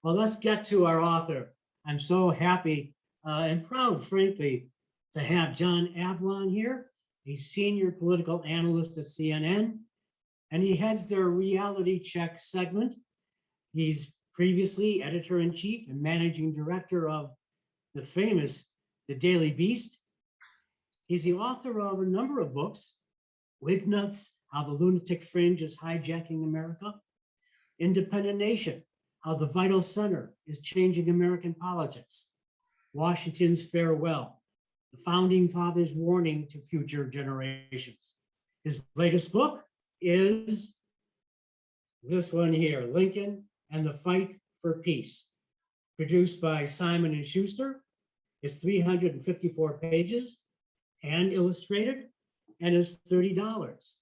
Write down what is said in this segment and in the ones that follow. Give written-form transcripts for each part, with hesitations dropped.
Well, let's get to our author. I'm so happy and proud, frankly, to have John Avlon here. He's senior political analyst at CNN, and he heads their reality check segment. He's previously editor-in-chief and managing director of the famous The Daily Beast. He's the author of a number of books: Wignuts, How the Lunatic Fringe is Hijacking America; Independent Nation, How the Vital Center is Changing American Politics; Washington's Farewell, The Founding Fathers' Warning to Future Generations. His latest book is this one here, Lincoln and the Fight for Peace, produced by Simon & Schuster. It's 354 pages, hand illustrated, and is $30.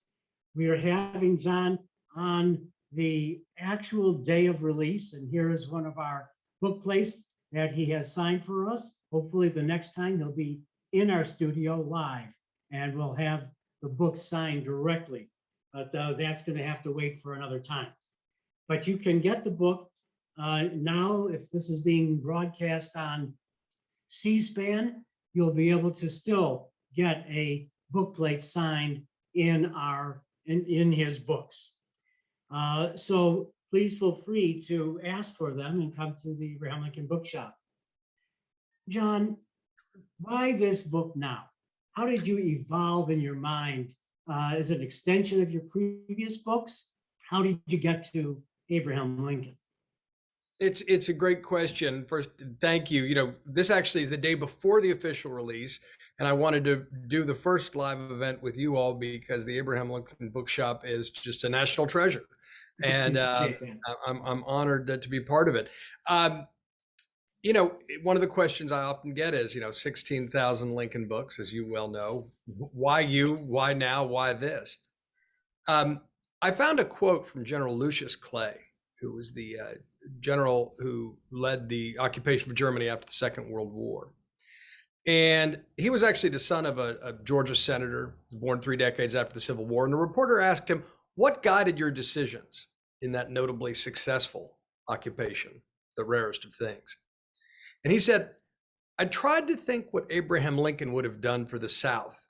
We are having John on the actual day of release, and here is one of our book plates that he has signed for us. Hopefully the next time he'll be in our studio live, and we'll have the book signed directly, but that's going to have to wait for another time. But you can get the book now. If this is being broadcast on C-SPAN, you'll be able to still get a book plate signed in his books. So please feel free to ask for them and come to the Abraham Lincoln Bookshop. John, why this book now? How did you evolve in your mind? Is it an extension of your previous books? How did you get to Abraham Lincoln? It's a great question. First, thank you. You know, this actually is the day before the official release, and I wanted to do the first live event with you all because the Abraham Lincoln Bookshop is just a national treasure, and I'm honored to be part of it. You know, one of the questions I often get is, 16,000 Lincoln books, as you well know. Why you? Why now? Why this? I found a quote from General Lucius Clay, who was the general who led the occupation of Germany after the Second World War. And he was actually the son of a Georgia senator, born 3 decades after the Civil War. And the reporter asked him, what guided your decisions in that notably successful occupation, the rarest of things? And he said, I tried to think what Abraham Lincoln would have done for the South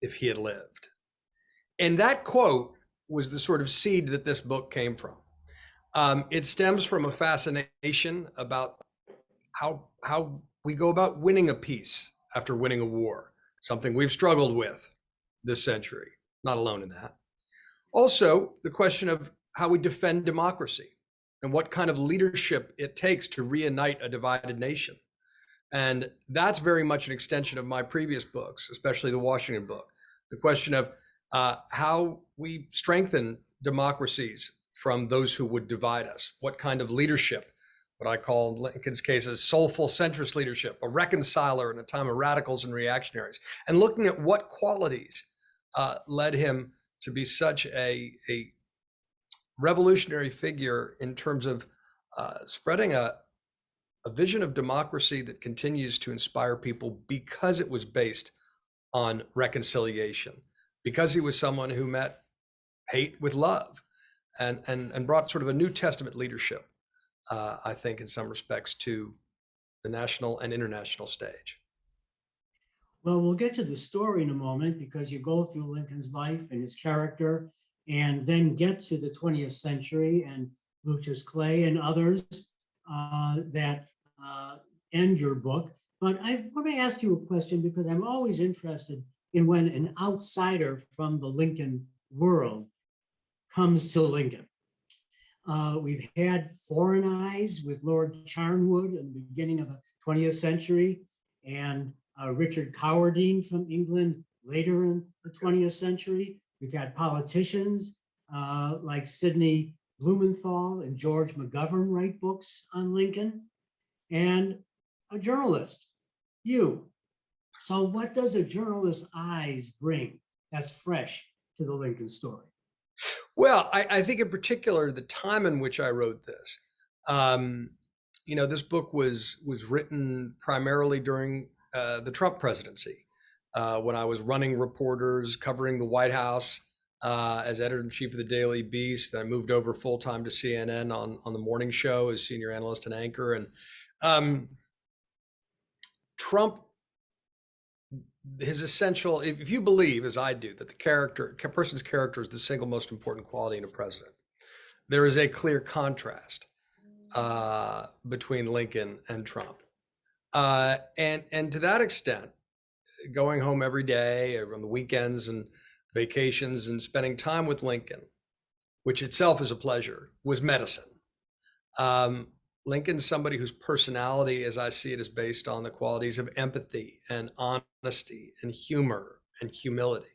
if he had lived. And that quote was the sort of seed that this book came from. It stems from a fascination about how we go about winning a peace after winning a war, something we've struggled with this century, not alone in that. Also, the question of how we defend democracy and what kind of leadership it takes to reunite a divided nation. And that's very much an extension of my previous books, especially the Washington book. The question of how we strengthen democracies from those who would divide us. What kind of leadership, what I call in Lincoln's case a soulful centrist leadership, a reconciler in a time of radicals and reactionaries, and looking at what qualities led him to be such a revolutionary figure in terms of spreading a vision of democracy that continues to inspire people because it was based on reconciliation, because he was someone who met hate with love and brought sort of a New Testament leadership, I think, in some respects, to the national and international stage. Well, we'll get to the story in a moment because you go through Lincoln's life and his character and then get to the 20th century and Lucius Clay and others that end your book. But I want to ask you a question because I'm always interested in when an outsider from the Lincoln world comes to Lincoln. We've had Foreign Eyes with Lord Charnwood in the beginning of the 20th century, and Richard Cowardine from England later in the 20th century. We've had politicians like Sidney Blumenthal and George McGovern write books on Lincoln, and a journalist, you. So what does a journalist's eyes bring that's fresh to the Lincoln story? Well, I think in particular, the time in which I wrote this, this book was written primarily during the Trump presidency, when I was running reporters covering the White House as editor-in-chief of the Daily Beast. Then I moved over full-time to CNN on the morning show as senior analyst and anchor. And Trump, his essential, if you believe, as I do, that a person's character is the single most important quality in a president, there is a clear contrast between Lincoln and Trump. And to that extent, going home every day or on the weekends and vacations and spending time with Lincoln, which itself is a pleasure, was medicine. Lincoln's somebody whose personality, as I see it, is based on the qualities of empathy and honesty and humor and humility.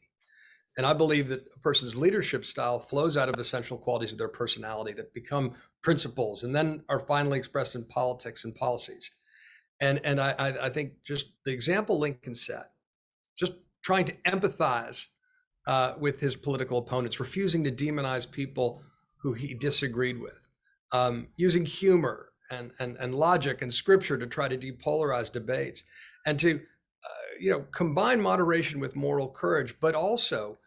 And I believe that a person's leadership style flows out of essential qualities of their personality that become principles and then are finally expressed in politics and policies. And I think just the example Lincoln set, just trying to empathize with his political opponents, refusing to demonize people who he disagreed with, using humor and logic and scripture to try to depolarize debates, and to combine moderation with moral courage, but also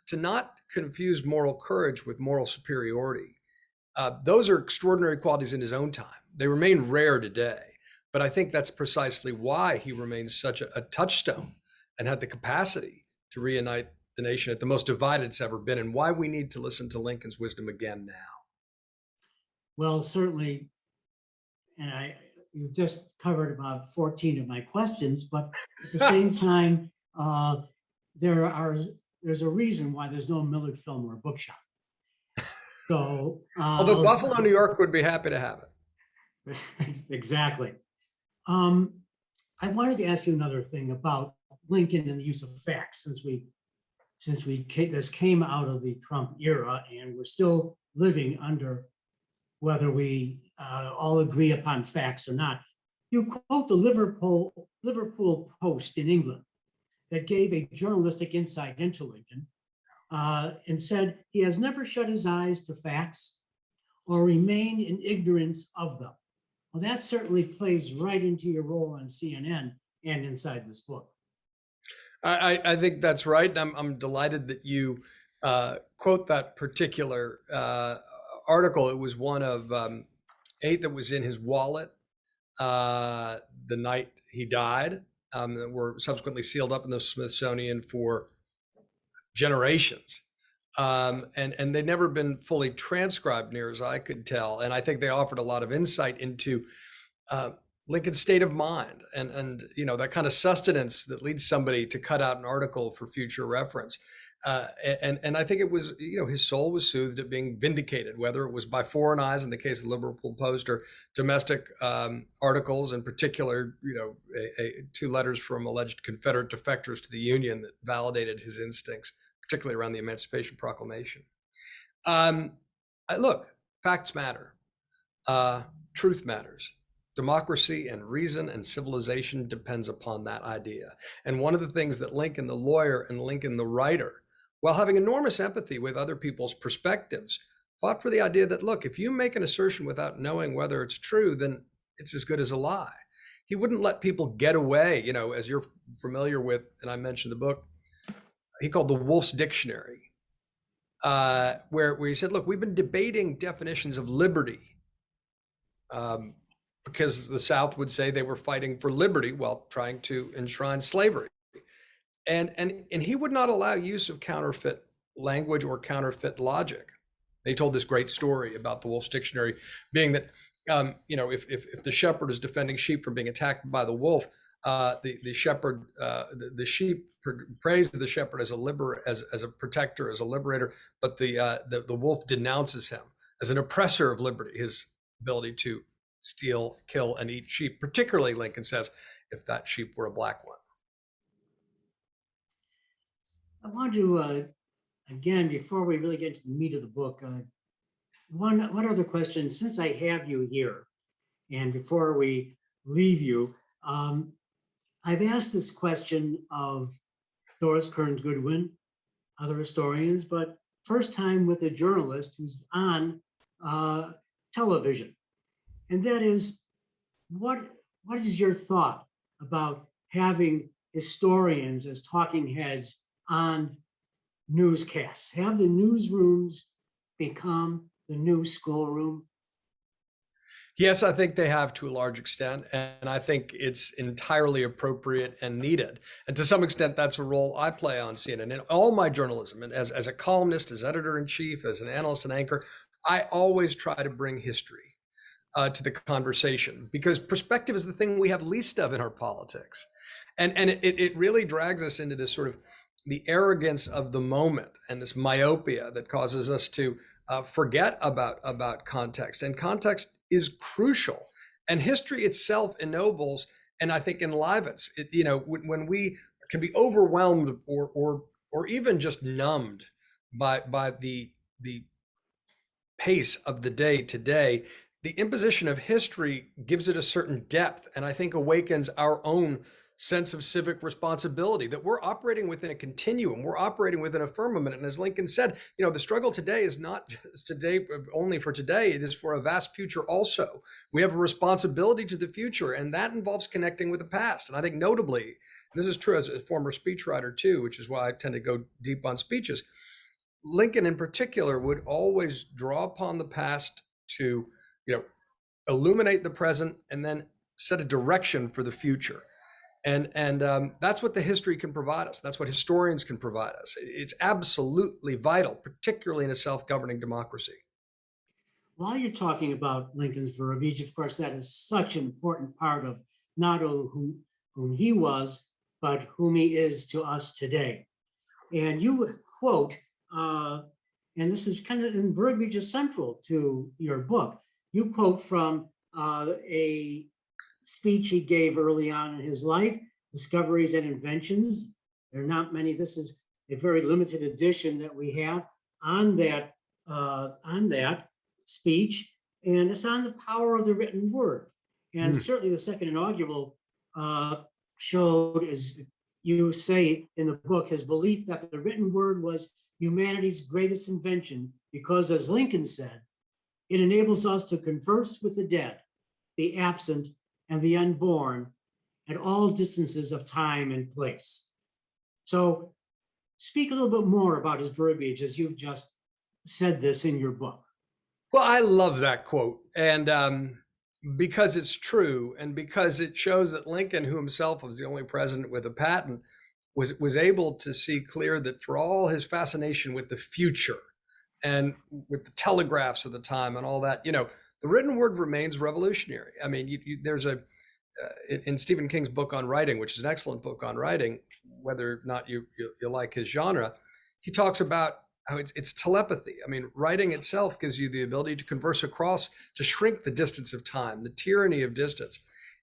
to not confuse moral courage with moral superiority. Those are extraordinary qualities in his own time. They remain rare today, but I think that's precisely why he remains such a touchstone and had the capacity to reunite the nation at the most divided it's ever been, and why we need to listen to Lincoln's wisdom again now. Well, certainly, and you just covered about 14 of my questions, but at the same time, there's a reason why there's no Millard Fillmore bookshop. So, although Buffalo, New York would be happy to have it. Exactly. I wanted to ask you another thing about Lincoln and the use of facts, since this came out of the Trump era, and we're still living under, whether we all agree upon facts or not. You quote the Liverpool Post in England that gave a journalistic insight into Lincoln, and said he has never shut his eyes to facts or remained in ignorance of them. Well, that certainly plays right into your role on CNN and inside this book. I think that's right. I'm delighted that you quote that particular article. It was one of 8 that was in his wallet the night he died, that were subsequently sealed up in the Smithsonian for generations. And they'd never been fully transcribed, near as I could tell. And I think they offered a lot of insight into Lincoln's state of mind and that kind of sustenance that leads somebody to cut out an article for future reference. And I think it was, his soul was soothed at being vindicated, whether it was by foreign eyes in the case of the Liverpool Post, or domestic articles, in particular, 2 letters from alleged Confederate defectors to the Union that validated his instincts, particularly around the Emancipation Proclamation. Look, facts matter. Truth matters. Democracy and reason and civilization depends upon that idea. And one of the things that Lincoln the lawyer and Lincoln the writer, while having enormous empathy with other people's perspectives, fought for the idea that, look, if you make an assertion without knowing whether it's true, then it's as good as a lie. He wouldn't let people get away, as you're familiar with, and I mentioned the book, he called the Wolf's Dictionary, where he said, look, we've been debating definitions of liberty, because the South would say they were fighting for liberty while trying to enshrine slavery. And he would not allow use of counterfeit language or counterfeit logic. He told this great story about the Wolf's Dictionary being that, if the shepherd is defending sheep from being attacked by the wolf, the sheep praise the shepherd as a protector, as a liberator, but the wolf denounces him as an oppressor of liberty, his ability to steal, kill, and eat sheep, particularly, Lincoln says, if that sheep were a black one. I want to, again, before we really get into the meat of the book, one other question, since I have you here, and before we leave you, I've asked this question of Doris Kearns Goodwin, other historians, but first time with a journalist who's on television. And that is, what is your thought about having historians as talking heads on newscasts? Have the newsrooms become the new schoolroom? Yes, I think they have to a large extent, and I think it's entirely appropriate and needed. And to some extent, that's a role I play on CNN. In all my journalism, and as a columnist, as editor in chief, as an analyst and anchor, I always try to bring history to the conversation, because perspective is the thing we have least of in our politics. And it really drags us into this sort of the arrogance of the moment and this myopia that causes us to forget about context. And context is crucial. And history itself ennobles and I think enlivens. When we can be overwhelmed or even just numbed by the pace of the day to day, the imposition of history gives it a certain depth, and I think awakens our own sense of civic responsibility, that we're operating within a continuum, we're operating within a firmament. And as Lincoln said, the struggle today is not just today only for today, it is for a vast future also. We have a responsibility to the future, and that involves connecting with the past. And I think notably, and this is true as a former speechwriter too, which is why I tend to go deep on speeches, Lincoln in particular would always draw upon the past to, illuminate the present and then set a direction for the future. And that's what the history can provide us. That's what historians can provide us. It's absolutely vital, particularly in a self-governing democracy. While you're talking about Lincoln's verbiage, of course, that is such an important part of not only whom he was, but whom he is to us today. And you quote, and this is kind of in verbiage is central to your book. You quote from a speech he gave early on in his life, Discoveries and Inventions. There are not many. This is a very limited edition that we have on that speech, and it's on the power of the written word. And certainly the second inaugural showed, as you say in the book, his belief that the written word was humanity's greatest invention because, as Lincoln said, it enables us to converse with the dead, the absent, and the unborn at all distances of time and place. So speak a little bit more about his verbiage as you've just said this in your book. Well, I love that quote. And because it's true, and because it shows that Lincoln, who himself was the only president with a patent, was able to see clear that for all his fascination with the future and with the telegraphs of the time and all that, the written word remains revolutionary. I mean, there's in Stephen King's book on writing, which is an excellent book on writing, whether or not you like his genre, he talks about how it's telepathy. I mean, writing itself gives you the ability to converse across, to shrink the distance of time, the tyranny of distance.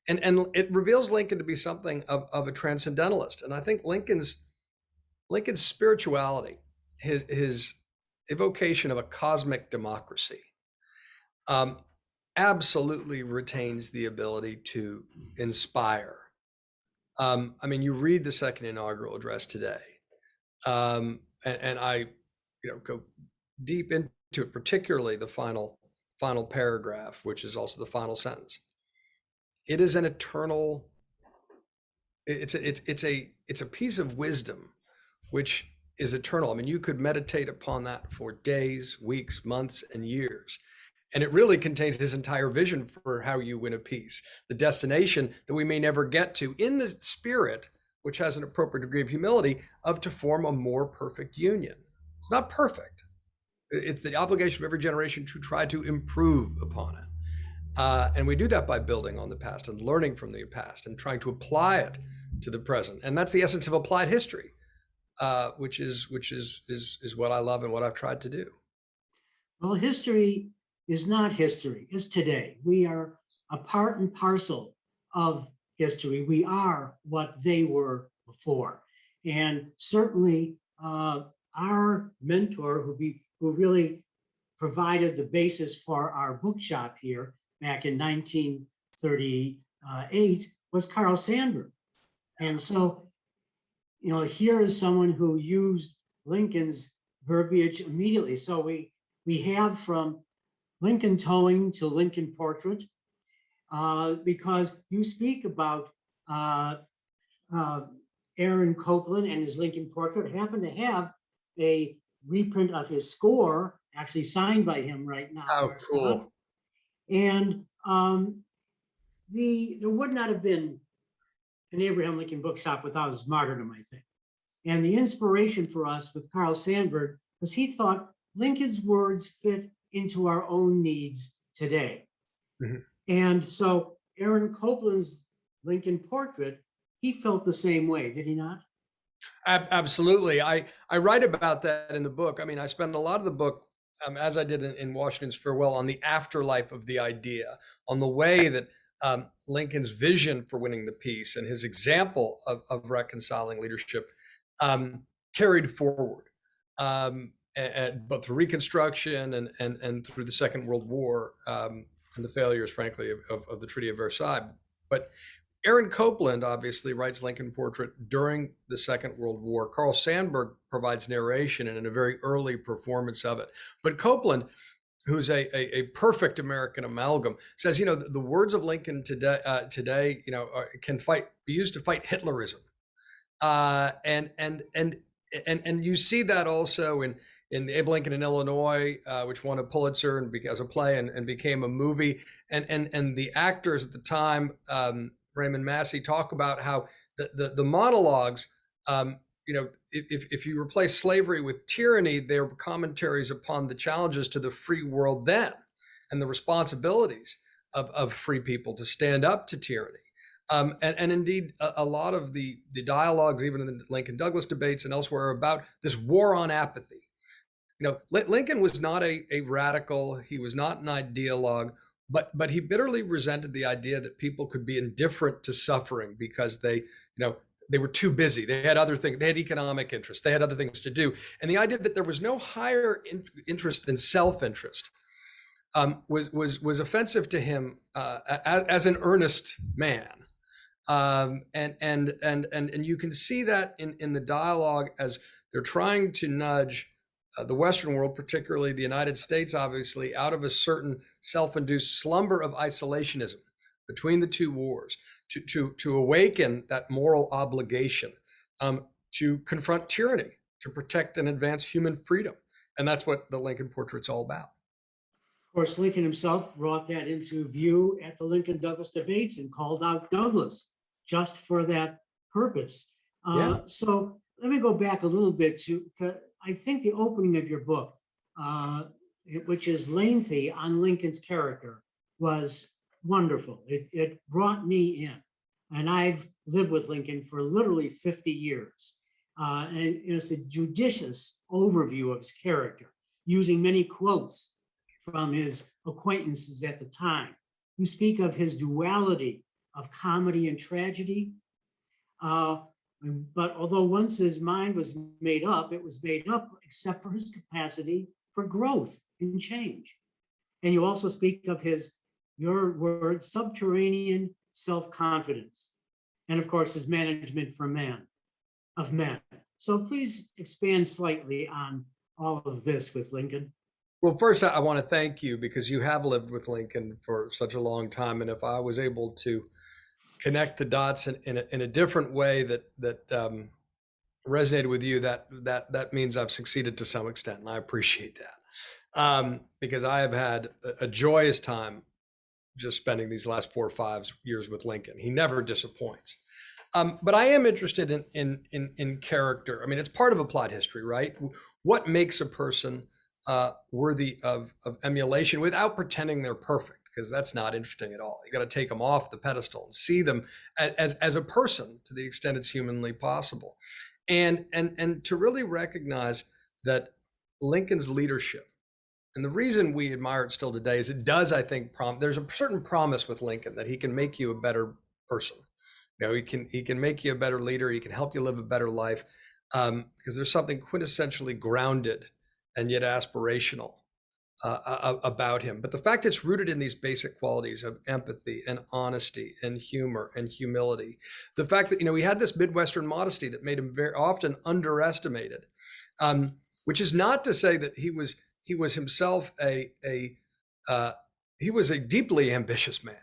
And it reveals Lincoln to be something of a transcendentalist. And I think Lincoln's spirituality, his evocation of a cosmic democracy, absolutely retains the ability to inspire. I mean, you read the second inaugural address today, and I, go deep into it, particularly the final paragraph, which is also the final sentence. It is an eternal. It's a piece of wisdom, which is eternal. I mean, you could meditate upon that for days, weeks, months, and years. And it really contains his entire vision for how you win a peace, the destination that we may never get to, in the spirit, which has an appropriate degree of humility, of to form a more perfect union. It's not perfect. It's the obligation of every generation to try to improve upon it. And we do that by building on the past and learning from the past and trying to apply it to the present. And that's the essence of applied history, which is what I love and what I've tried to do. Well, history is not history, it's today. We are a part and parcel of history. We are what they were before. And certainly our mentor who really provided the basis for our bookshop here back in 1938 was Carl Sandburg. And so, here is someone who used Lincoln's verbiage immediately. So we have from Lincoln towing to Lincoln portrait, because you speak about Aaron Copland and his Lincoln portrait, happened to have a reprint of his score, actually signed by him right now in Oh, our stock. cool. And there would not have been an Abraham Lincoln bookshop without his martyrdom, I think. And the inspiration for us with Carl Sandburg was he thought Lincoln's words fit into our own needs today. Mhm. And so Aaron Copland's Lincoln portrait, he felt the same way, did he not? Absolutely. I write about that in the book. I mean, I spend a lot of the book, as I did in Washington's Farewell, on the afterlife of the idea, on the way that Lincoln's vision for winning the peace and his example of reconciling leadership carried forward, both through Reconstruction and through the Second World War, and the failures, frankly, of the Treaty of Versailles. But Aaron Copland obviously writes Lincoln Portrait during the Second World War. Carl Sandburg provides narration and in a very early performance of it. But Copland, who's a perfect American amalgam, says, the words of Lincoln today, can be used to fight Hitlerism. And you see that also in Abe Lincoln in Illinois, which won a Pulitzer and as a play and became a movie. And the actors at the time, Raymond Massey, talk about how the monologues, if you replace slavery with tyranny, they're commentaries upon the challenges to the free world then and the responsibilities of free people to stand up to tyranny. And indeed, a lot of the dialogues, even in the Lincoln Douglas debates and elsewhere, are about this war on apathy. Lincoln was not a radical. He was not an ideologue, but he bitterly resented the idea that people could be indifferent to suffering because they were too busy. They had other things. They had economic interests. They had other things to do. And the idea that there was no higher interest than self-interest was offensive to him as an earnest man. And you can see that in the dialogue as they're trying to nudge the Western world, particularly the United States, obviously, out of a certain self-induced slumber of isolationism between the two wars, to awaken that moral obligation to confront tyranny, to protect and advance human freedom. And that's what the Lincoln Portrait's all about. Of course, Lincoln himself brought that into view at the Lincoln Douglas debates and called out Douglas just for that purpose. Yeah. So let me go back a little bit I think the opening of your book, which is lengthy on Lincoln's character, was wonderful. It brought me in. And I've lived with Lincoln for literally 50 years. And it's a judicious overview of his character, using many quotes from his acquaintances at the time, who speak of his duality of comedy and tragedy. But although once his mind was made up, it was made up except for his capacity for growth and change. And you also speak of your word, subterranean self-confidence. And of course, his management of men. So please expand slightly on all of this with Lincoln. Well, first, I want to thank you because you have lived with Lincoln for such a long time. And if I was able to connect the dots in a different way that resonated with you, that means I've succeeded to some extent, and I appreciate that because I have had a joyous time just spending these last 4 or 5 years with Lincoln. He never disappoints. But I am interested in character. I mean, it's part of applied history, right? What makes a person worthy of emulation without pretending they're perfect? Because that's not interesting at all. You got to take them off the pedestal and see them as a person to the extent it's humanly possible, and to really recognize that Lincoln's leadership, and the reason we admire it still today is it does, I think, there's a certain promise with Lincoln that he can make you a better person. He can make you a better leader. He can help you live a better life because there's something quintessentially grounded and yet aspirational about him. But the fact it's rooted in these basic qualities of empathy and honesty and humor and humility, the fact that he had this Midwestern modesty that made him very often underestimated, which is not to say that he was himself he was a deeply ambitious man,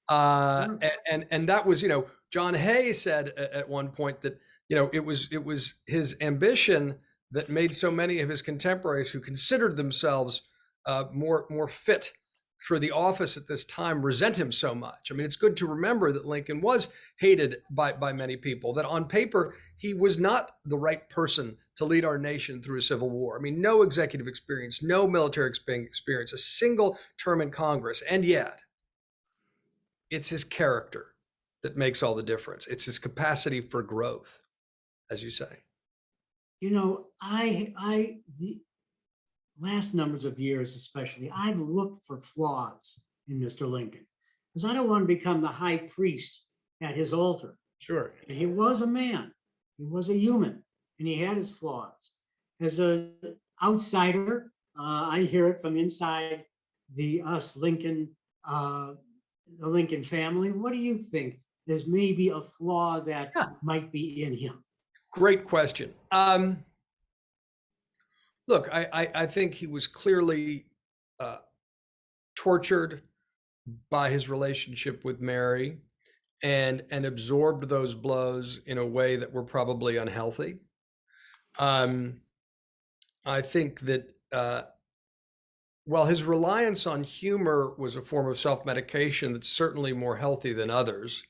and that was John Hay said at one point that it was his ambition that made so many of his contemporaries who considered themselves more fit for the office at this time resent him so much. I mean, it's good to remember that Lincoln was hated by many people, that on paper, he was not the right person to lead our nation through a civil war. I mean, no executive experience, no military experience, a single term in Congress. And yet, it's his character that makes all the difference. It's his capacity for growth, as you say. You know, the last numbers of years, especially, I've looked for flaws in Mr. Lincoln because I don't want to become the high priest at his altar. Sure. And he was a man, he was a human, and he had his flaws. As an outsider, I hear it from inside the Lincoln family. What do you think? There's maybe a flaw that might be in him. Great question. Look, I think he was clearly tortured by his relationship with Mary and absorbed those blows in a way that were probably unhealthy. I think that while his reliance on humor was a form of self-medication that's certainly more healthy than others,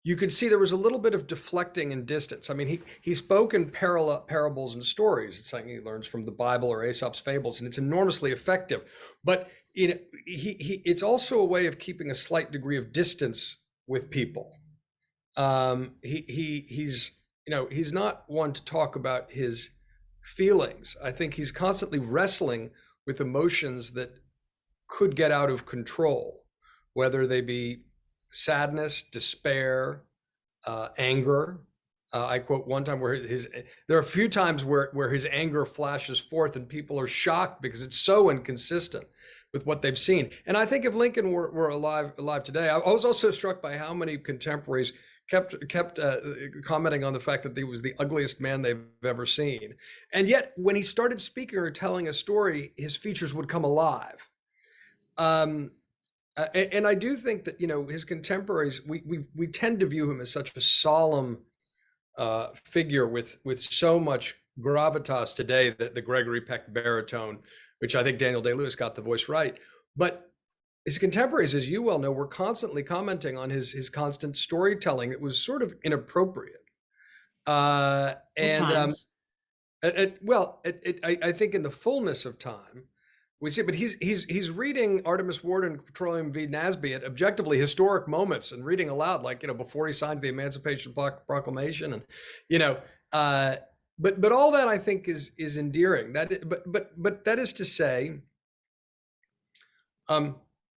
you could see there was a little bit of deflecting and distance. I mean, he spoke in parables and stories. It's something he learns from the Bible or Aesop's fables, and it's enormously effective. But it's also a way of keeping a slight degree of distance with people. He's not one to talk about his feelings. I think he's constantly wrestling with emotions that could get out of control, whether they be sadness, despair, anger. I quote one time where there are a few times where his anger flashes forth and people are shocked because it's so inconsistent with what they've seen. And I think if Lincoln were alive today, I was also struck by how many contemporaries kept commenting on the fact that he was the ugliest man they've ever seen. And yet when he started speaking or telling a story, his features would come alive. And I do think that, his contemporaries, we tend to view him as such a solemn figure with so much gravitas today, that the Gregory Peck baritone, which I think Daniel Day-Lewis got the voice right. But his contemporaries, as you well know, were constantly commenting on his constant storytelling. It was sort of inappropriate. I think in the fullness of time, we see, but he's reading Artemus Ward and Petroleum v. Nasby at objectively historic moments and reading aloud, like, before he signed the Emancipation Proclamation, and, but all that I think is endearing. But that is to say,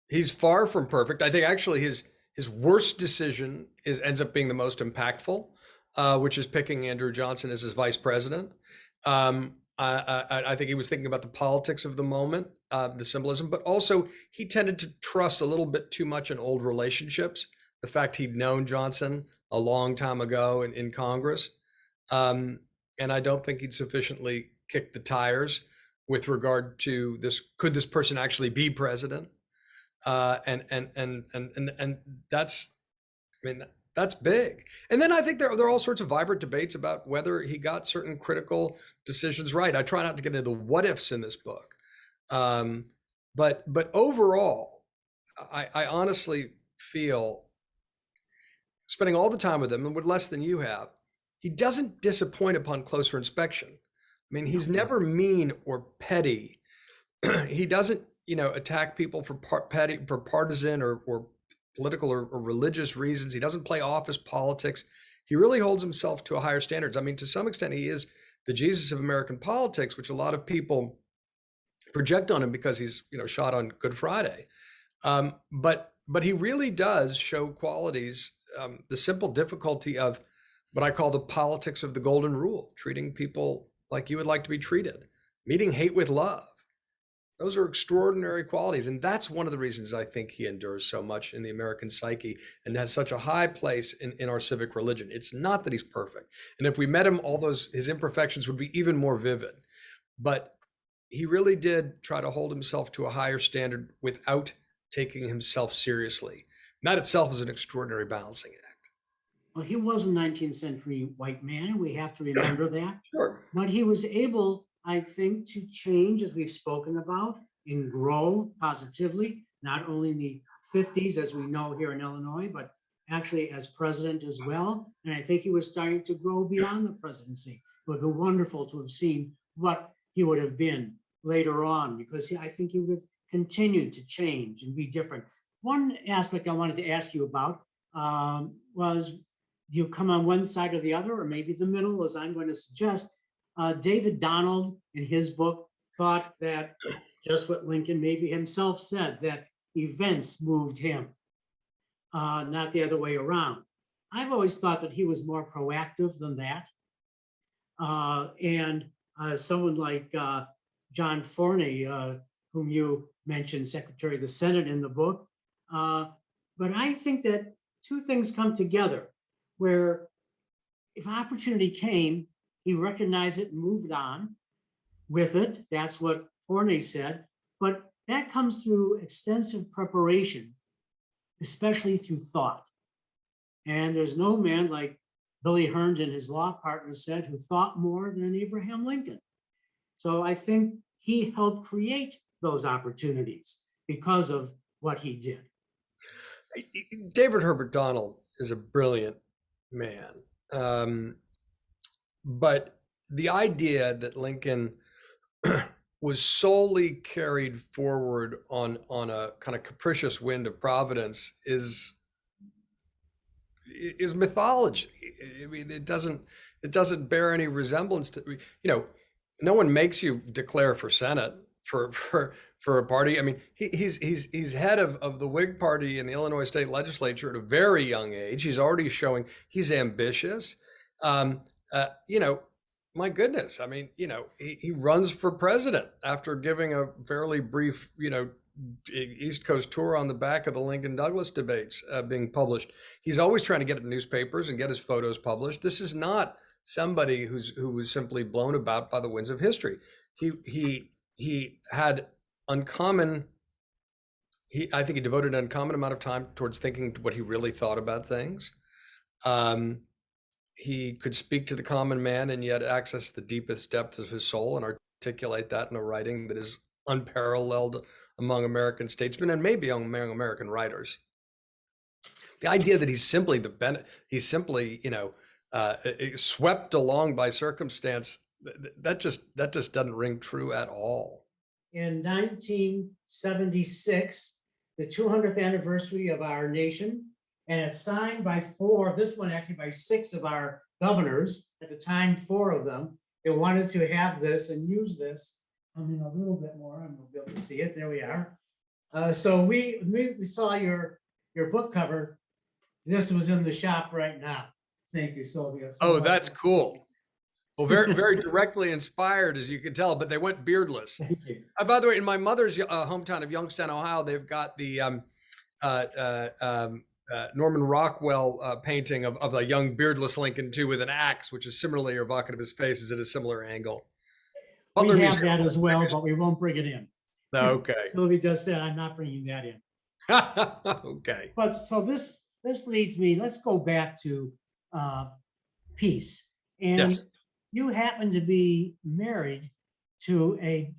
he's far from perfect. I think actually his worst decision ends up being the most impactful, which is picking Andrew Johnson as his vice president. I think he was thinking about the politics of the moment, the symbolism, but also he tended to trust a little bit too much in old relationships. The fact he'd known Johnson a long time ago in Congress. And I don't think he'd sufficiently kicked the tires with regard to this. Could this person actually be president? And that's, that's big. And then I think there are all sorts of vibrant debates about whether he got certain critical decisions right. I try not to get into the what ifs in this book. But overall, I honestly feel, spending all the time with him and with less than you have, he doesn't disappoint upon closer inspection. I mean, he's never mean or petty. He doesn't, attack people for partisan or political or religious reasons. He doesn't play office politics. He really holds himself to a higher standards. I mean, to some extent, he is the Jesus of American politics, which a lot of people project on him because he's, shot on Good Friday. But he really does show qualities, the simple difficulty of what I call the politics of the golden rule, treating people like you would like to be treated, meeting hate with love. Those are extraordinary qualities. And that's one of the reasons I think he endures so much in the American psyche and has such a high place in our civic religion. It's not that he's perfect. And if we met him, his imperfections would be even more vivid. But he really did try to hold himself to a higher standard without taking himself seriously. And that itself is an extraordinary balancing act. Well, he was a 19th century white man, and we have to remember that. Sure. But he was able, I think, to change, as we've spoken about, and grow positively, not only in the 50s, as we know here in Illinois, but actually as president as well. And I think he was starting to grow beyond the presidency. It would be wonderful to have seen what he would have been later on, because I think he would have continued to change and be different. One aspect I wanted to ask you about was, do you come on one side or the other, or maybe the middle, as I'm going to suggest? David Donald, in his book, thought that just what Lincoln maybe himself said, that events moved him, not the other way around. I've always thought that he was more proactive than that. And someone like John Forney, whom you mentioned, Secretary of the Senate in the book. But I think that two things come together, where if opportunity came, he recognized it and moved on with it. That's what Forney said. But that comes through extensive preparation, especially through thought. And there's no man, like Billy Herndon, his law partner, said, who thought more than Abraham Lincoln. So I think he helped create those opportunities because of what he did. David Herbert Donald is a brilliant man. But the idea that Lincoln was solely carried forward on a kind of capricious wind of Providence is mythology. I mean, it doesn't bear any resemblance to, no one makes you declare for Senate for a party. I mean, he's head of the Whig Party in the Illinois State Legislature at a very young age. He's already showing he's ambitious. My goodness. I mean, he runs for president after giving a fairly brief, East Coast tour on the back of the Lincoln Douglas debates being published. He's always trying to get in newspapers and get his photos published. This is not somebody who was simply blown about by the winds of history. He had uncommon. I think he devoted an uncommon amount of time towards thinking what he really thought about things. He could speak to the common man and yet access the deepest depths of his soul and articulate that in a writing that is unparalleled among American statesmen and maybe among American writers. The idea that he's simply swept along by circumstance, that just doesn't ring true at all. In 1976, the 200th anniversary of our nation, and it's signed by by 6 of our governors, at the time 4 of them. They wanted to have this and use this. I mean, a little bit more, and we'll be able to see it. There we are. So we saw your book cover. This was in the shop right now. Thank you, Sylvia. That's cool. Well, very, very directly inspired, as you can tell, but they went beardless. Thank you. By the way, in my mother's hometown of Youngstown, Ohio, they've got the Norman Rockwell painting of a young beardless Lincoln too, with an axe, which is similarly evocative of his face, is at a similar angle. We have that as well, but we won't bring it in. Okay. Sylvia just said, I'm not bringing that in. Okay. But so this leads me, let's go back to peace. And yes. You happen to be married to a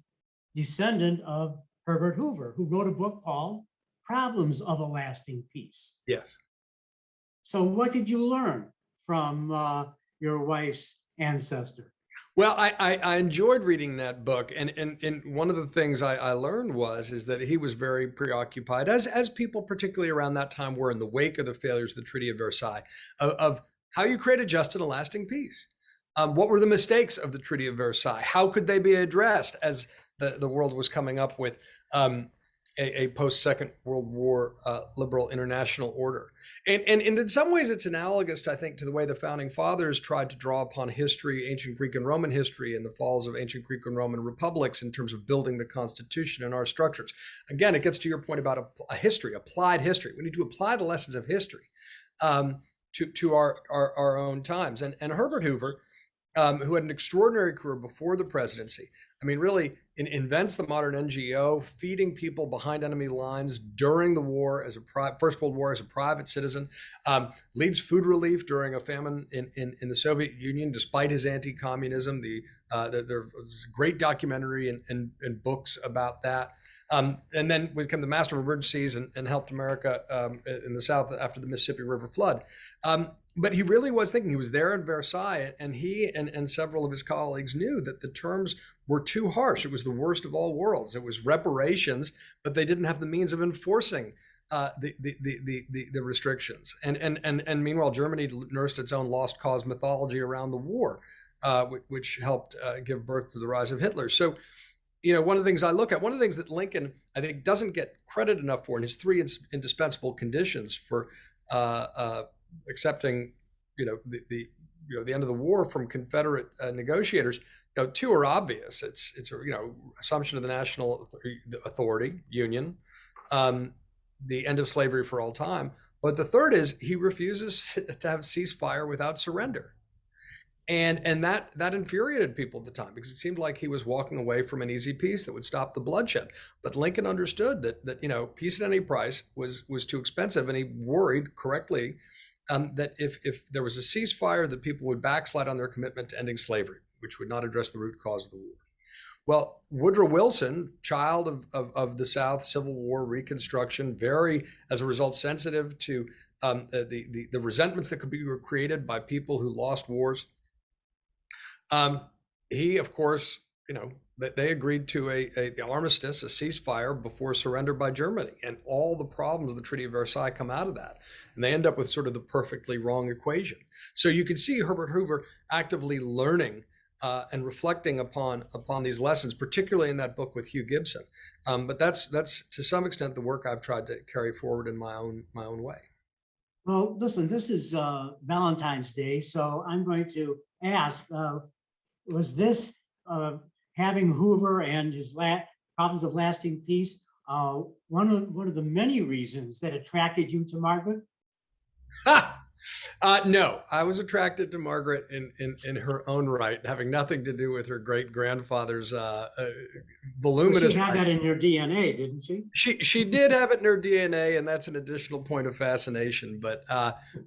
descendant of Herbert Hoover, who wrote a book called Problems of a Lasting Peace. Yes. So what did you learn from your wife's ancestor? Well, I enjoyed reading that book, and one of the things I learned is that he was very preoccupied, as people particularly around that time were in the wake of the failures of the Treaty of Versailles, of how you create a just and a lasting peace. What were the mistakes of the Treaty of Versailles? How could they be addressed as the world was coming up with a post-Second World War liberal international order? And in some ways, it's analogous, I think, to the way the founding fathers tried to draw upon history, ancient Greek and Roman history, and the falls of ancient Greek and Roman republics in terms of building the Constitution and our structures. Again, it gets to your point about a history, applied history. We need to apply the lessons of history to our own times. And Herbert Hoover who had an extraordinary career before the presidency. I mean, really invents the modern NGO, feeding people behind enemy lines during the war as First World War as a private citizen, leads food relief during a famine in the Soviet Union, despite his anti-communism. There's a great documentary and books about that. And then became the master of emergencies and helped America in the South after the Mississippi River flood. But he really was thinking. He was there in Versailles, and he and several of his colleagues knew that the terms were too harsh. It was the worst of all worlds. It was reparations, but they didn't have the means of enforcing the restrictions. And meanwhile, Germany nursed its own lost cause mythology around the war, which helped give birth to the rise of Hitler. So, one of the things I look at, one of the things that Lincoln, I think, doesn't get credit enough for in his three indispensable conditions for accepting, the end of the war from Confederate negotiators. Two are obvious. It's assumption of the national authority, Union, the end of slavery for all time. But the third is he refuses to have ceasefire without surrender. And that infuriated people at the time, because it seemed like he was walking away from an easy peace that would stop the bloodshed. But Lincoln understood that peace at any price was too expensive, and he worried correctly that if there was a ceasefire, that people would backslide on their commitment to ending slavery, which would not address the root cause of the war. Well, Woodrow Wilson, child of the South, Civil War, Reconstruction, very, as a result, sensitive to the resentments that could be created by people who lost wars. He, of course, they agreed to the armistice, a ceasefire before surrender by Germany, and all the problems of the Treaty of Versailles come out of that. And they end up with sort of the perfectly wrong equation. So you can see Herbert Hoover actively learning and reflecting upon these lessons, particularly in that book with Hugh Gibson. But that's to some extent the work I've tried to carry forward in my own way. Well, listen, this is Valentine's Day, so I'm going to ask, was this having Hoover and his problems of lasting peace one of the many reasons that attracted you to Margaret? No, I was attracted to Margaret in her own right, having nothing to do with her great grandfather's voluminous. She had that in her DNA, didn't she? She did have it in her DNA, and that's an additional point of fascination. But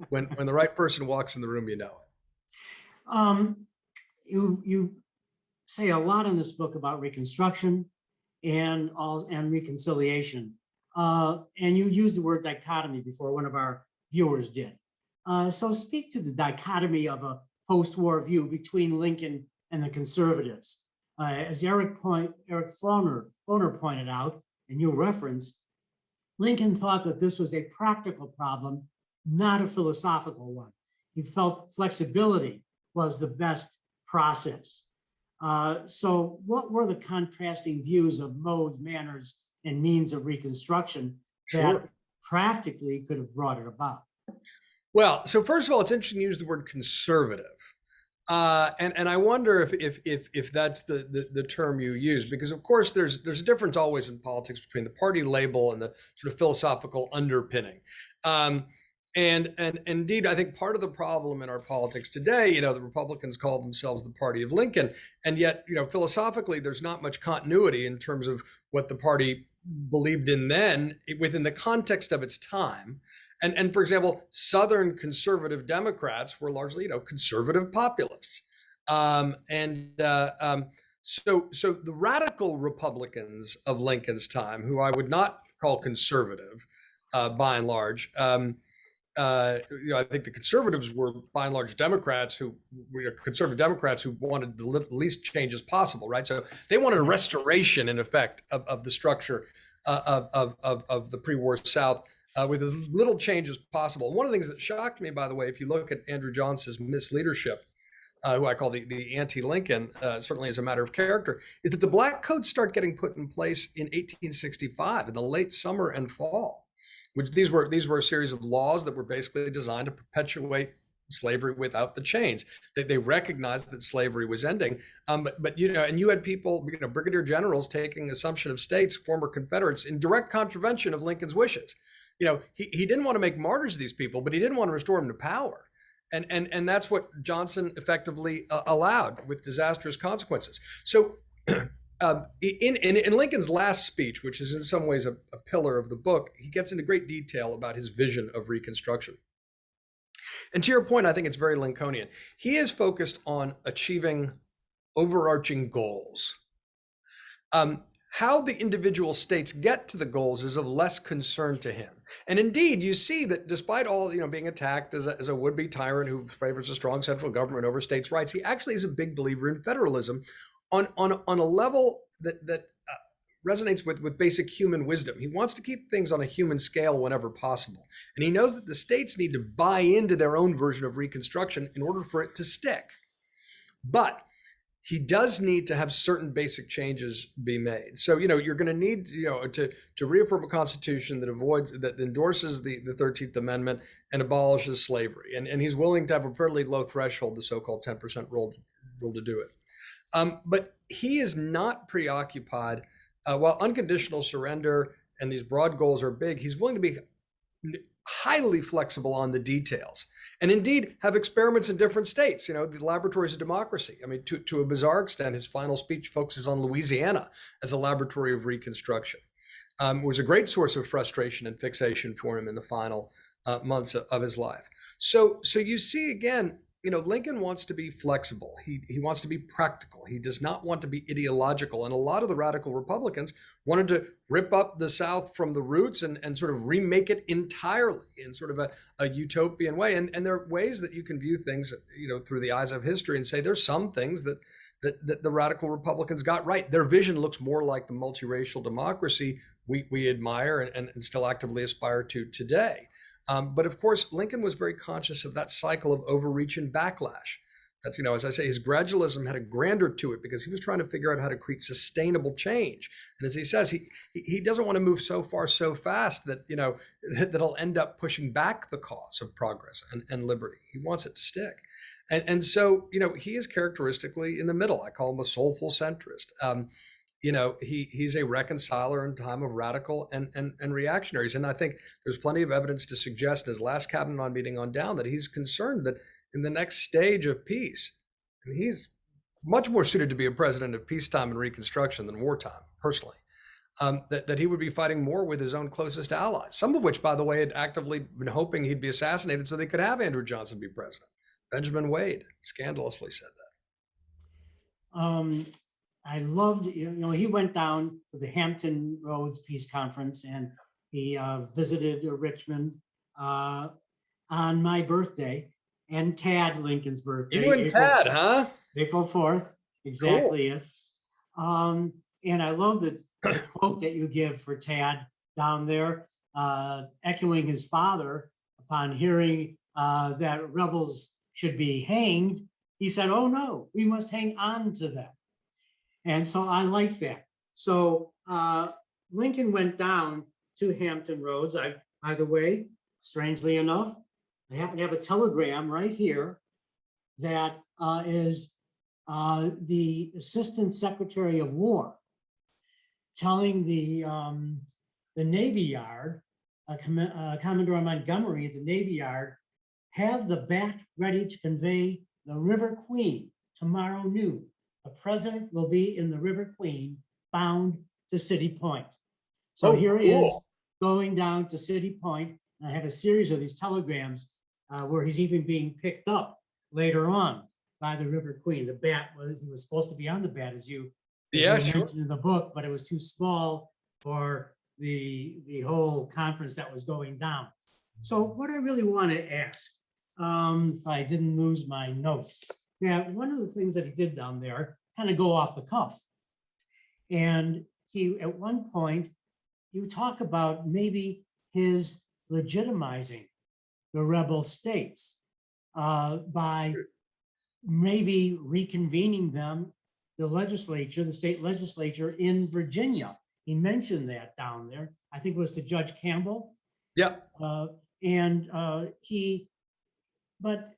when the right person walks in the room, you know it. You say a lot in this book about Reconstruction and reconciliation, and you used the word dichotomy before. One of our viewers did. So speak to the dichotomy of a post-war view between Lincoln and the conservatives. As Eric Foner pointed out, and you reference, Lincoln thought that this was a practical problem, not a philosophical one. He felt flexibility was the best process. So what were the contrasting views of modes, manners, and means of Reconstruction that practically could have brought it about? Well, so first of all, it's interesting to use the word conservative. And I wonder if that's the term you use, because of course there's a difference always in politics between the party label and the sort of philosophical underpinning. And indeed, I think part of the problem in our politics today, the Republicans call themselves the party of Lincoln, and yet, philosophically, there's not much continuity in terms of what the party believed in then within the context of its time. And for example, Southern conservative Democrats were largely, conservative populists. So the radical Republicans of Lincoln's time, who I would not call conservative by and large, I think the conservatives were by and large Democrats who were conservative Democrats who wanted the least changes possible, right? So they wanted a restoration, in effect, of the structure of the pre-war South. With as little change as possible. One of the things that shocked me, by the way, if you look at Andrew Johnson's misleadership, who I call the anti-Lincoln, certainly as a matter of character, is that the black codes start getting put in place in 1865, in the late summer and fall. These were a series of laws that were basically designed to perpetuate slavery without the chains. They recognized that slavery was ending, but and you had people, brigadier generals taking assumption of states, former Confederates, in direct contravention of Lincoln's wishes. He didn't want to make martyrs of these people, but he didn't want to restore them to power. And that's what Johnson effectively allowed, with disastrous consequences. So in Lincoln's last speech, which is in some ways a pillar of the book, he gets into great detail about his vision of Reconstruction. And to your point, I think it's very Lincolnian. He is focused on achieving overarching goals. How the individual states get to the goals is of less concern to him. And indeed, you see that despite all, being attacked as a would-be tyrant who favors a strong central government over states' rights, he actually is a big believer in federalism on a level that resonates with basic human wisdom. He wants to keep things on a human scale whenever possible. And he knows that the states need to buy into their own version of Reconstruction in order for it to stick. But he does need to have certain basic changes be made. So, you're going to need, to reaffirm a constitution that endorses the 13th Amendment and abolishes slavery. And he's willing to have a fairly low threshold, the so-called 10% rule to do it. But he is not preoccupied, while unconditional surrender and these broad goals are big, he's willing to be highly flexible on the details, and indeed have experiments in different states, the laboratories of democracy. I mean, to a bizarre extent, his final speech focuses on Louisiana as a laboratory of Reconstruction. It was a great source of frustration and fixation for him in the final months of his life. So you see, again, Lincoln wants to be flexible. He wants to be practical. He does not want to be ideological. And a lot of the radical Republicans wanted to rip up the South from the roots and sort of remake it entirely in sort of a utopian way. And there are ways that you can view things, through the eyes of history and say there's some things that the radical Republicans got right. Their vision looks more like the multiracial democracy we admire and still actively aspire to today. But of course, Lincoln was very conscious of that cycle of overreach and backlash. That's, as I say, his gradualism had a grandeur to it because he was trying to figure out how to create sustainable change. And as he says, he doesn't want to move so far, so fast that, that'll end up pushing back the cause of progress and liberty. He wants it to stick. And so, he is characteristically in the middle. I call him a soulful centrist. He's a reconciler in time of radical and reactionaries. And I think there's plenty of evidence to suggest in his last cabinet meeting on down that he's concerned that in the next stage of peace, he's much more suited to be a president of peacetime and Reconstruction than wartime, personally, that he would be fighting more with his own closest allies, some of which, by the way, had actively been hoping he'd be assassinated so they could have Andrew Johnson be president. Benjamin Wade scandalously said that. I loved, he went down to the Hampton Roads Peace Conference and he visited Richmond on my birthday and Tad Lincoln's birthday. You and Tad, huh? April 4th, exactly it. And I love the quote that you give for Tad down there, echoing his father upon hearing that rebels should be hanged. He said, "Oh no, we must hang on to them." And so I like that. So Lincoln went down to Hampton Roads. By the way, strangely enough, I happen to have a telegram right here that is the Assistant Secretary of War telling the Navy Yard, Commodore Montgomery at the Navy Yard, have the bat ready to convey the River Queen tomorrow noon. The president will be in the River Queen, bound to City Point. So here he is going down to City Point, and I have a series of these telegrams where he's even being picked up later on by the River Queen. The bat, he was supposed to be on the bat, as you mentioned in the book, but it was too small for the whole conference that was going down. So what I really want to ask, if I didn't lose my notes, one of the things that he did down there, kind of go off the cuff. And he, at one point, you talk about maybe his legitimizing the rebel states by maybe reconvening them, the state legislature in Virginia. He mentioned that down there. I think it was to Judge Campbell. Yep. But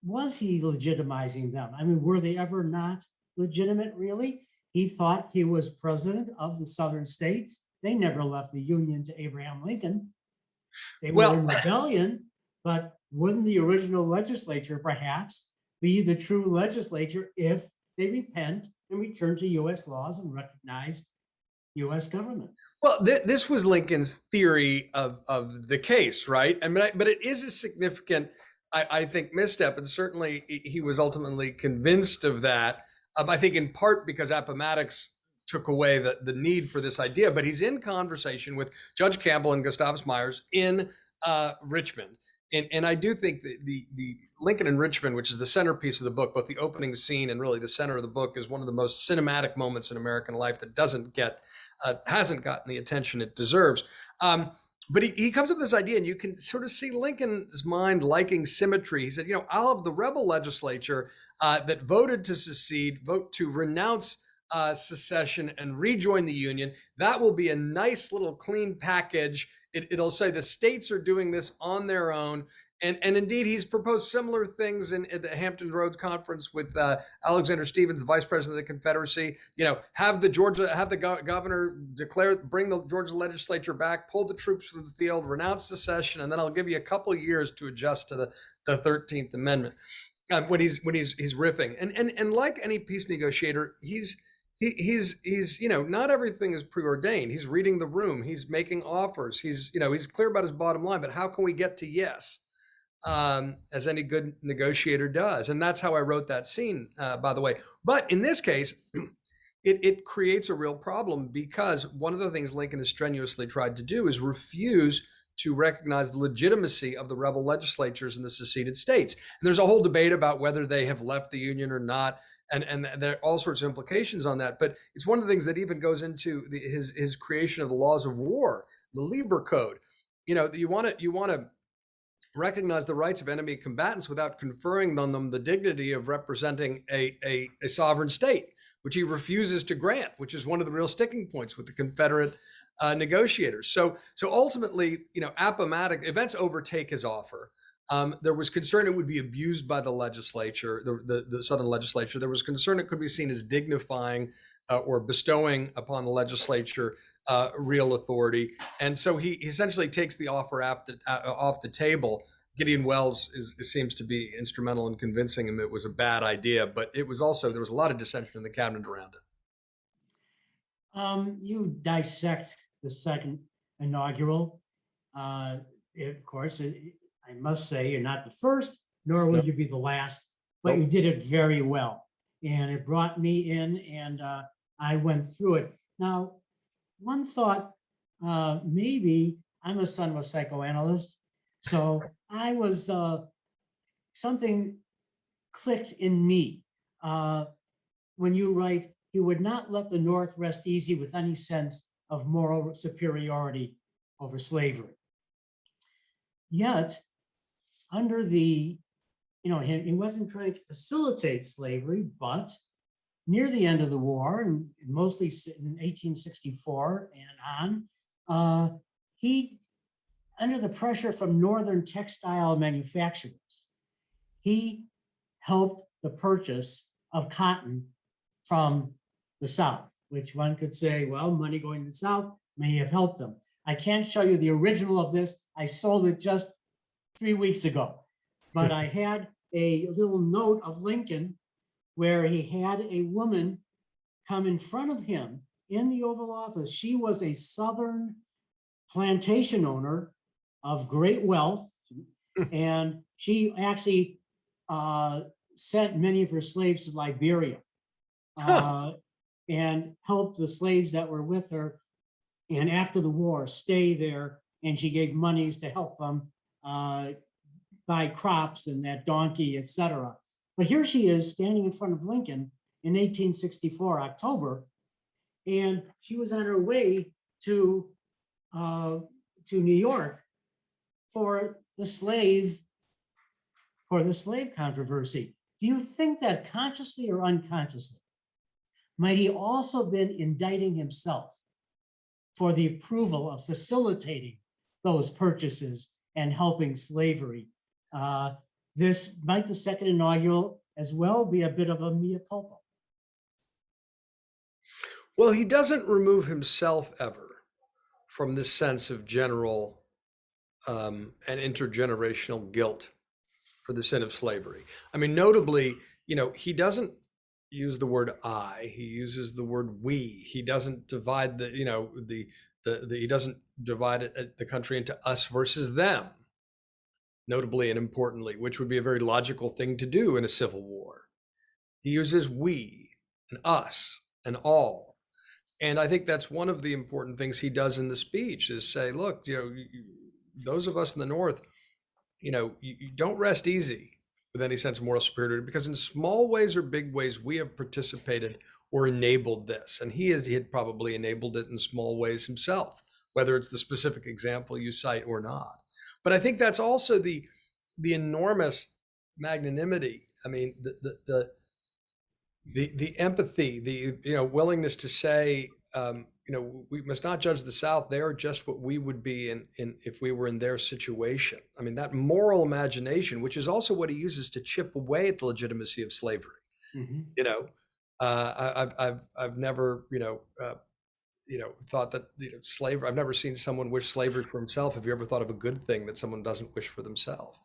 was he legitimizing them? I mean, were they ever not legitimate, really? He thought he was president of the southern states. They never left the Union to Abraham Lincoln. They were in rebellion, but wouldn't the original legislature perhaps be the true legislature if they repent and return to US laws and recognize US government? Well, this was Lincoln's theory of the case, right? I mean, but it is a significant, I think, misstep, and certainly he was ultimately convinced of that. I think in part because Appomattox took away the need for this idea, but he's in conversation with Judge Campbell and Gustavus Myers in Richmond. And I do think the Lincoln in Richmond, which is the centerpiece of the book, both the opening scene and really the center of the book, is one of the most cinematic moments in American life that hasn't gotten the attention it deserves. But he comes up with this idea, and you can sort of see Lincoln's mind liking symmetry. He said, I'll have the rebel legislature that voted to secede, vote to renounce secession and rejoin the Union. That will be a nice little clean package. It'll say the states are doing this on their own. And indeed, he's proposed similar things at the Hampton Roads Conference with Alexander Stephens, the Vice President of the Confederacy. Have the governor bring the Georgia legislature back, pull the troops from the field, renounce secession, and then I'll give you a couple of years to adjust to the 13th Amendment. When he's riffing, and like any peace negotiator, he's not everything is preordained. He's reading the room. He's making offers. He's clear about his bottom line. But how can we get to yes? As any good negotiator does. And that's how I wrote that scene, by the way. But in this case, it creates a real problem, because one of the things Lincoln has strenuously tried to do is refuse to recognize the legitimacy of the rebel legislatures in the seceded states. And there's a whole debate about whether they have left the Union or not. And there are all sorts of implications on that. But it's one of the things that even goes into his creation of the laws of war, the Lieber Code. You want to recognize the rights of enemy combatants without conferring on them the dignity of representing a sovereign state, which he refuses to grant, which is one of the real sticking points with the Confederate negotiators. So ultimately, Appomattox events overtake his offer. There was concern it would be abused by the legislature, the Southern legislature. There was concern it could be seen as dignifying or bestowing upon the legislature real authority. And so he essentially takes the offer off the table. Gideon Welles seems to be instrumental in convincing him it was a bad idea, but there was a lot of dissension in the cabinet around it. You dissect the second inaugural. Of course, I must say you're not the first, nor will you be the last, but you did it very well. And it brought me in, and I went through it. Now, one thought, maybe I'm a son of a psychoanalyst, so I was, something clicked in me when you write, he would not let the North rest easy with any sense of moral superiority over slavery. Yet, under the, he wasn't trying to facilitate slavery, but near the end of the war, and mostly in 1864 and on, he, under the pressure from Northern textile manufacturers, he helped the purchase of cotton from the South, which one could say, well, money going to the South may have helped them. I can't show you the original of this. I sold it just 3 weeks ago, but I had a little note of Lincoln where he had a woman come in front of him in the Oval Office. She was a Southern plantation owner of great wealth, and she actually sent many of her slaves to Liberia and helped the slaves that were with her, and after the war, stay there, and she gave monies to help them buy crops and that donkey, etc. But here she is standing in front of Lincoln in 1864, October, and she was on her way to New York for the slave controversy. Do you think that consciously or unconsciously might he also been indicting himself for the approval of facilitating those purchases and helping slavery? This might the second inaugural as well be a bit of a mea culpa. Well, he doesn't remove himself ever from this sense of general and intergenerational guilt for the sin of slavery. I mean, notably, he doesn't use the word I, he uses the word we. He doesn't divide he doesn't divide the country into us versus them, notably and importantly, which would be a very logical thing to do in a civil war. He uses we and us and all. And I think that's one of the important things he does in the speech is say, look, those of us in the North, you don't rest easy with any sense of moral superiority, because in small ways or big ways, we have participated or enabled this. And he had probably enabled it in small ways himself, whether it's the specific example you cite or not. But I think that's also the enormous magnanimity. I mean, the empathy, the willingness to say, we must not judge the South. They are just what we would be in if we were in their situation. I mean, that moral imagination, which is also what he uses to chip away at the legitimacy of slavery. Mm-hmm. I've never thought that slavery. I've never seen someone wish slavery for himself. Have you ever thought of a good thing that someone doesn't wish for themselves?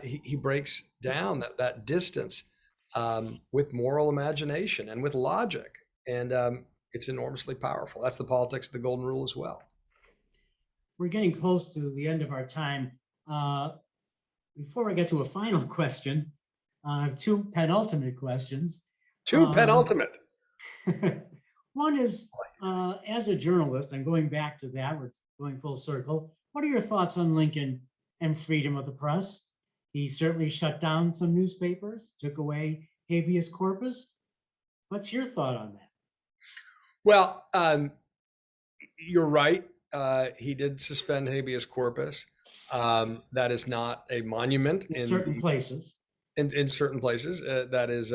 He breaks down that distance with moral imagination and with logic, and it's enormously powerful. That's the politics of the Golden Rule as well. We're getting close to the end of our time. Before I get to a final question, I have two penultimate questions. Penultimate. One is, as a journalist, I'm going back to that, we're going full circle. What are your thoughts on Lincoln and freedom of the press? He certainly shut down some newspapers, took away habeas corpus. What's your thought on that? Well, you're right. He did suspend habeas corpus. That is not a monument in certain places. In certain places, that is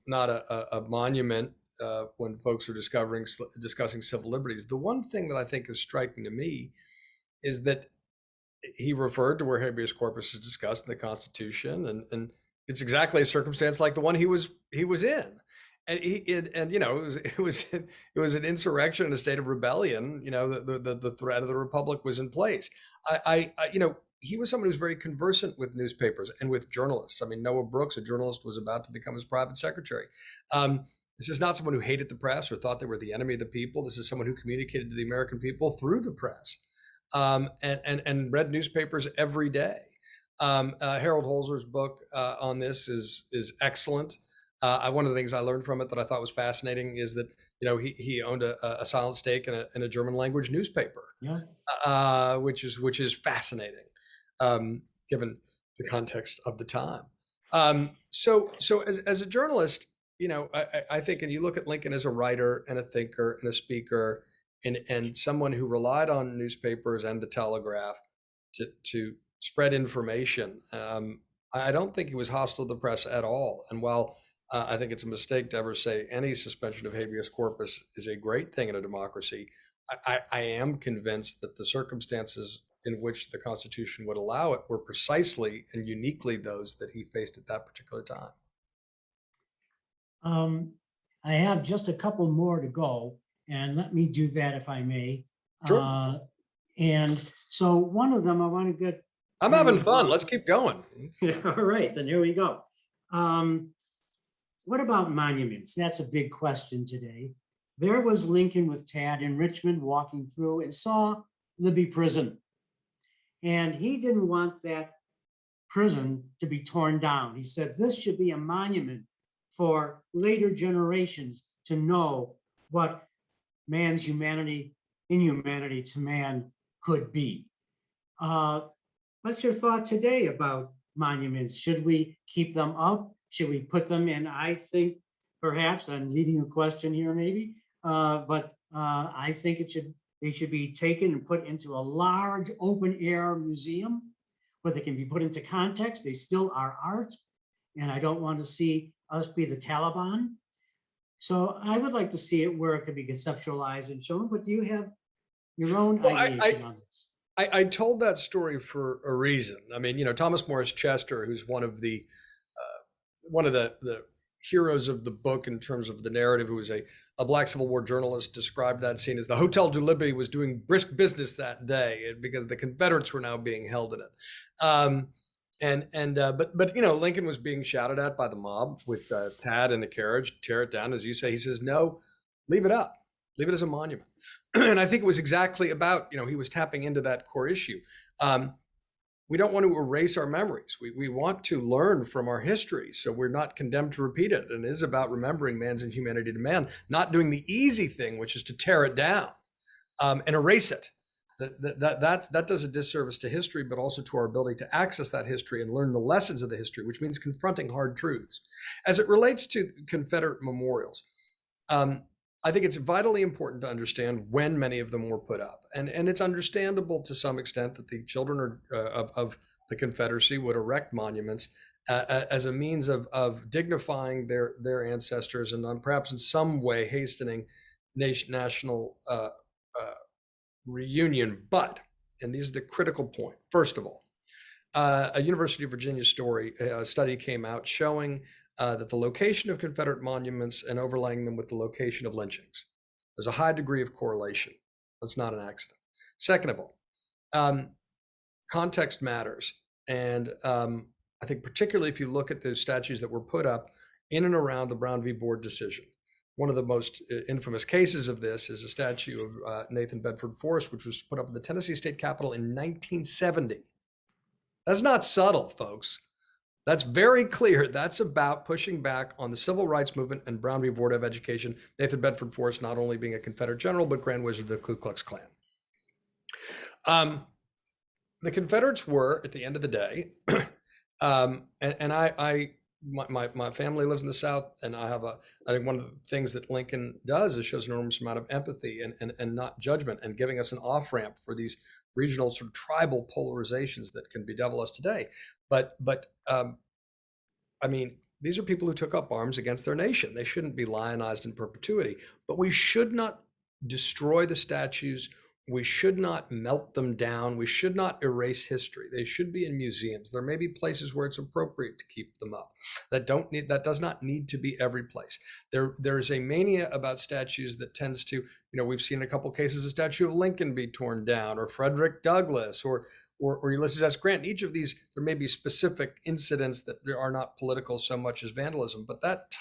not a monument when folks are discussing civil liberties. The one thing that I think is striking to me is that he referred to where habeas corpus is discussed in the Constitution, and it's exactly a circumstance like the one he was in. And it was an insurrection in a state of rebellion. The threat of the Republic was in place. He was someone who's very conversant with newspapers and with journalists. I mean, Noah Brooks, a journalist, was about to become his private secretary. This is not someone who hated the press or thought they were the enemy of the people. This is someone who communicated to the American people through the press, and read newspapers every day. Harold Holzer's book on this is excellent. One of the things I learned from it that I thought was fascinating is that he owned a silent stake in a German language newspaper, which is fascinating, given the context of the time. So as a journalist, I think, and you look at Lincoln as a writer and a thinker and a speaker, and someone who relied on newspapers and the telegraph to spread information. I don't think he was hostile to the press at all. And while I think it's a mistake to ever say any suspension of habeas corpus is a great thing in a democracy, I am convinced that the circumstances in which the Constitution would allow it were precisely and uniquely those that he faced at that particular time. I have just a couple more to go, and let me do that if I may. Sure. And so one of them I want to get. I'm having fun. Let's keep going. All right, then here we go. What about monuments? That's a big question today. There was Lincoln with Tad in Richmond walking through and saw Libby Prison. And he didn't want that prison to be torn down. He said this should be a monument for later generations to know what man's inhumanity to man could be. What's your thought today about monuments? Should we keep them up? Should we put them in? I think perhaps I'm leading a question here, maybe, but I think they should be taken and put into a large open air museum where they can be put into context. They still are art, and I don't want to see us be the Taliban. So I would like to see it where it could be conceptualized and shown. But do you have your own ideation on this? I told that story for a reason. I mean, Thomas Morris Chester, who's one of the heroes of the book in terms of the narrative, who was a Black Civil War journalist, described that scene as the Hotel du Libby was doing brisk business that day because the Confederates were now being held in it. But Lincoln was being shouted at by the mob with Tad in the carriage, tear it down, as you say. He says, no, leave it up, leave it as a monument. And I think it was exactly about, he was tapping into that core issue. We don't want to erase our memories. We want to learn from our history, so we're not condemned to repeat it. And it is about remembering man's inhumanity to man, not doing the easy thing, which is to tear it down and erase it. That does a disservice to history, but also to our ability to access that history and learn the lessons of the history, which means confronting hard truths. As it relates to Confederate memorials, I think it's vitally important to understand when many of them were put up. And it's understandable to some extent that the children of the Confederacy would erect monuments as a means of dignifying their ancestors and perhaps in some way hastening national reunion. But, and these are the critical point, first of all, a University of Virginia study came out showing that the location of Confederate monuments and overlaying them with the location of lynchings, there's a high degree of correlation. That's not an accident. Second of all, context matters. And I think particularly if you look at the statues that were put up in and around the Brown v. Board decision, one of the most infamous cases of this is a statue of Nathan Bedford Forrest, which was put up in the Tennessee State Capitol in 1970. That's not subtle, folks. That's very clear. That's about pushing back on the civil rights movement and Brown v. Board of Education. Nathan Bedford Forrest not only being a Confederate general, but Grand Wizard of the Ku Klux Klan. The Confederates were, at the end of the day, my family lives in the South, and I think one of the things that Lincoln does is shows an enormous amount of empathy and not judgment, and giving us an off-ramp for these regional sort of tribal polarizations that can bedevil us today. But I mean, these are people who took up arms against their nation. They shouldn't be lionized in perpetuity, but we should not destroy the statues. We should not melt them down. We should not erase history. They should be in museums. There may be places where it's appropriate to keep them up. That does not need to be every place. There is a mania about statues that tends to, we've seen a couple cases, a statue of Lincoln be torn down, or Frederick Douglass, or Ulysses S. Grant. Each of these, there may be specific incidents that are not political so much as vandalism, but that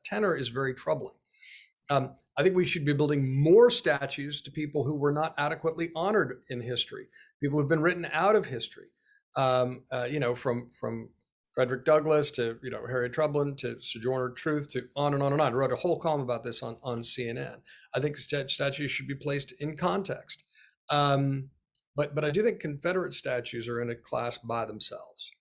tenor is very troubling. I think we should be building more statues to people who were not adequately honored in history, people who've been written out of history, from Frederick Douglass to Harriet Tubman to Sojourner Truth to on and on and on. I wrote a whole column about this on CNN. I think statues should be placed in context. But I do think Confederate statues are in a class by themselves.